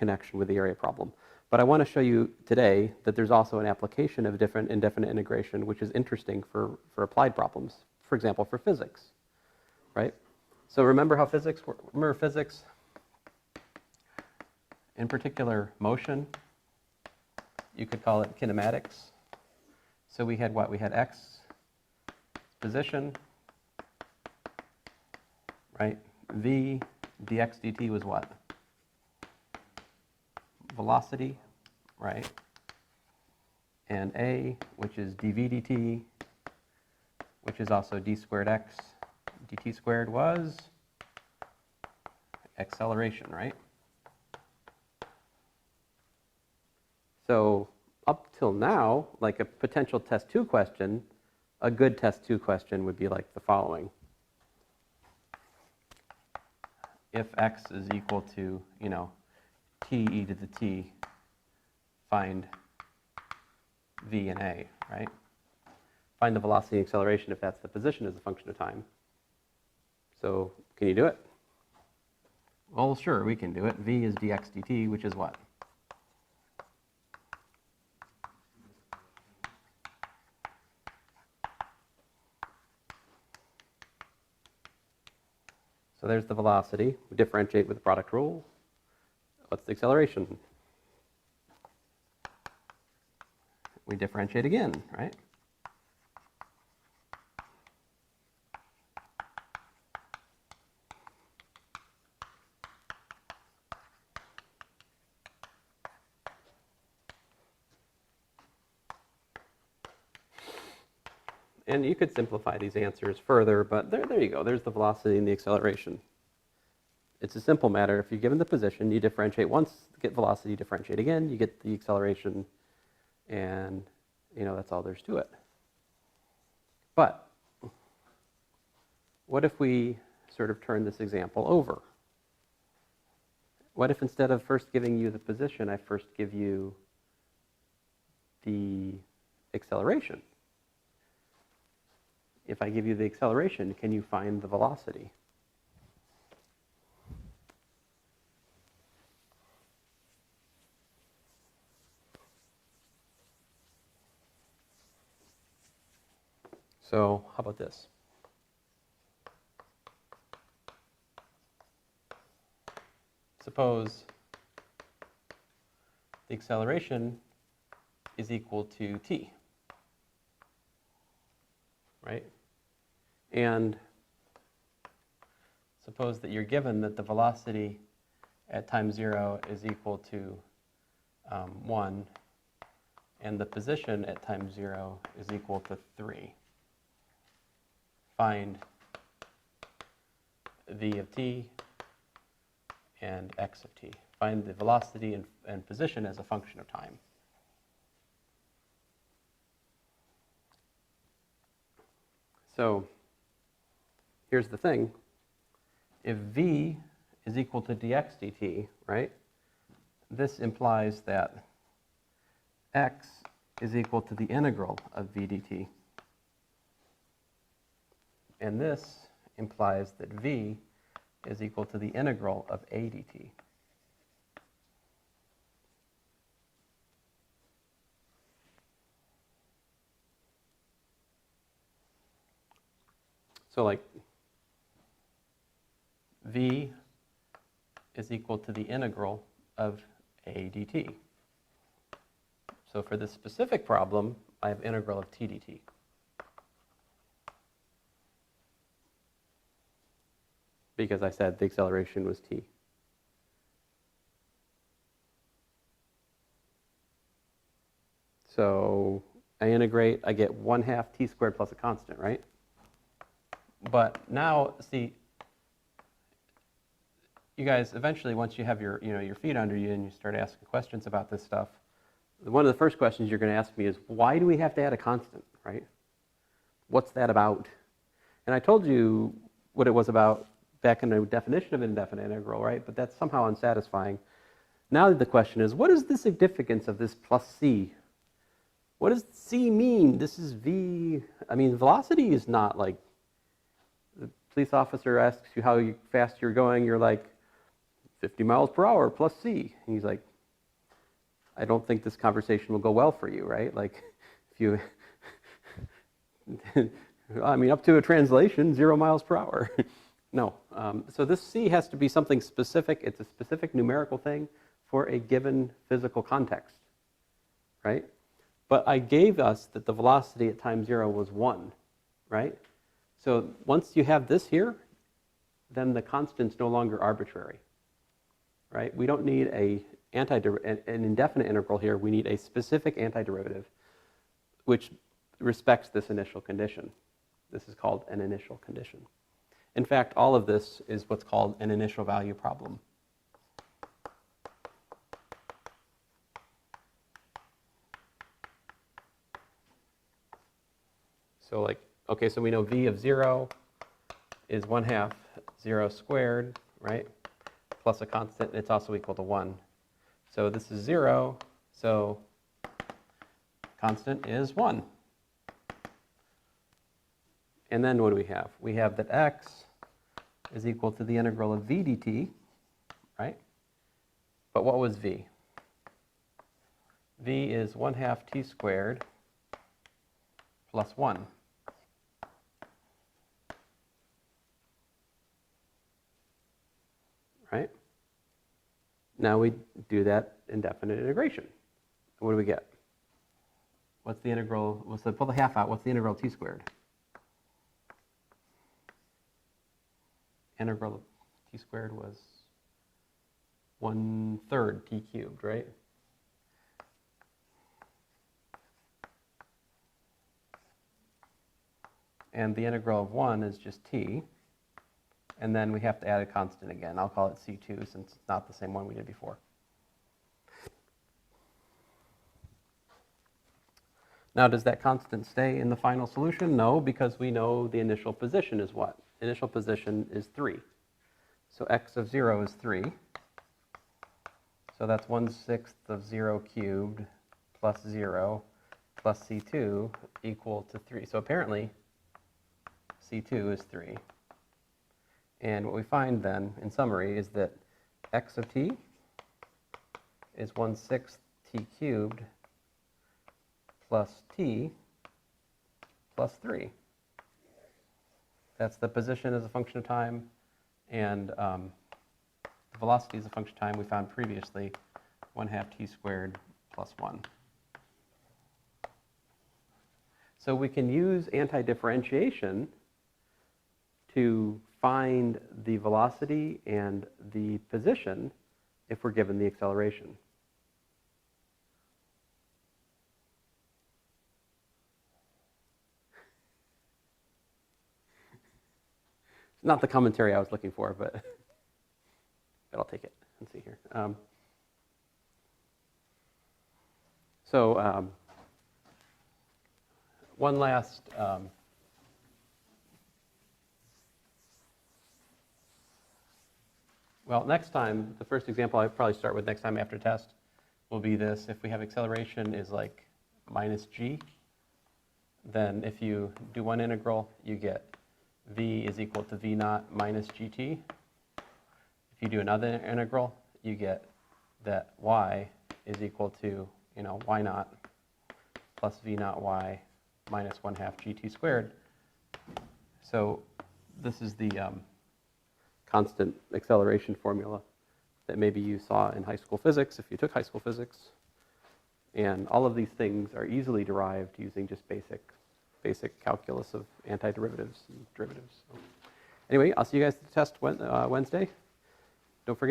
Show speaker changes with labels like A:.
A: connection with the area problem. But I want to show you today that there's also an application of different indefinite integration, which is interesting for applied problems. For example, for physics, right? So remember how physics works? Remember physics? In particular, motion. You could call it kinematics. So we had what? We had x position, right? V dx dt was what? Velocity, right? And a, which is dv dt, which is also d squared x dt squared, was acceleration, right? So up till now, like a potential test 2 question, a good test 2 question would be like the following. If x is equal to, t e to the t, find v and a, right? Find the velocity and acceleration if that's the position as a function of time. So can you do it? Well, sure, we can do it. V is dx dt, which is what? So there's the velocity. We differentiate with the product rule. What's the acceleration? We differentiate again, right? And you could simplify these answers further, but there you go. There's the velocity and the acceleration. It's a simple matter. If you're given the position, you differentiate once, get velocity, differentiate again, you get the acceleration, and that's all there's to it. But what if we sort of turn this example over? What if instead of first giving you the position, I first give you the acceleration? If I give you the acceleration, can you find the velocity? So how about this? Suppose the acceleration is equal to t, right? And suppose that you're given that the velocity at time 0 is equal to 1, and the position at time 0 is equal to 3. Find v of t and x of t. Find the velocity and position as a function of time. So here's the thing. If v is equal to dx dt, right, this implies that x is equal to the integral of v dt. And this implies that v is equal to the integral of a dt. So like v is equal to the integral of a dt. So for this specific problem, I have integral of t dt. Because I said the acceleration was t. So I integrate, I get 1/2 t squared plus a constant, right? But now, see, you guys, eventually, once you have your feet under you and you start asking questions about this stuff, one of the first questions you're going to ask me is, why do we have to add a constant, right? What's that about? And I told you what it was about back in the definition of an indefinite integral, right? But that's somehow unsatisfying. Now the question is, what is the significance of this plus c? What does c mean? This is v. I mean, velocity is not like, the police officer asks you how fast you're going, you're like 50 miles per hour plus c. And he's like, I don't think this conversation will go well for you, right? Like, if you, I mean, up to a translation, 0 miles per hour. No. So this c has to be something specific. It's a specific numerical thing for a given physical context, right? But I gave us that the velocity at time 0 was 1, right? So once you have this here, then the constant's no longer arbitrary, right? We don't need an indefinite integral here. We need a specific antiderivative which respects this initial condition. This is called an initial condition. In fact, all of this is what's called an initial value problem. So like, okay, so we know v of 0 is 1/2 0 squared, right? Plus a constant, and it's also equal to 1. So this is 0, so constant is 1. And then what do we have? We have that x is equal to the integral of v dt, right? But what was v? V is 1/2 t squared plus 1. Right? Now we do that indefinite integration. What do we get? What's the integral? Pull the half out. What's the integral of t squared? Integral of t squared was 1/3 t cubed, right? And the integral of 1 is just t. And then we have to add a constant again. I'll call it c2 since it's not the same one we did before. Now, does that constant stay in the final solution? No, because we know the initial position is what? Initial position is 3. So x of 0 is 3. So that's 1/6 of 0 cubed plus 0 plus c2 equal to 3. So apparently, c2 is 3. And what we find then, in summary, is that x of t is 1/6 t cubed plus t plus 3. That's the position as a function of time, and the velocity as a function of time we found previously, 1/2 t squared plus 1. So we can use antidifferentiation to find the velocity and the position if we're given the acceleration. It's not the commentary I was looking for, but I'll take it. Let's see here. One last well, next time, the first example I'll probably start with next time after test will be this. If we have acceleration is like minus g, then if you do one integral, you get v is equal to v naught minus gt. If you do another integral, you get that y is equal to, y naught plus v naught y minus 1/2 gt squared. So this is the constant acceleration formula that maybe you saw in high school physics if you took high school physics. And all of these things are easily derived using just basic calculus of antiderivatives and derivatives. So anyway, I'll see you guys at the test Wednesday. Don't forget.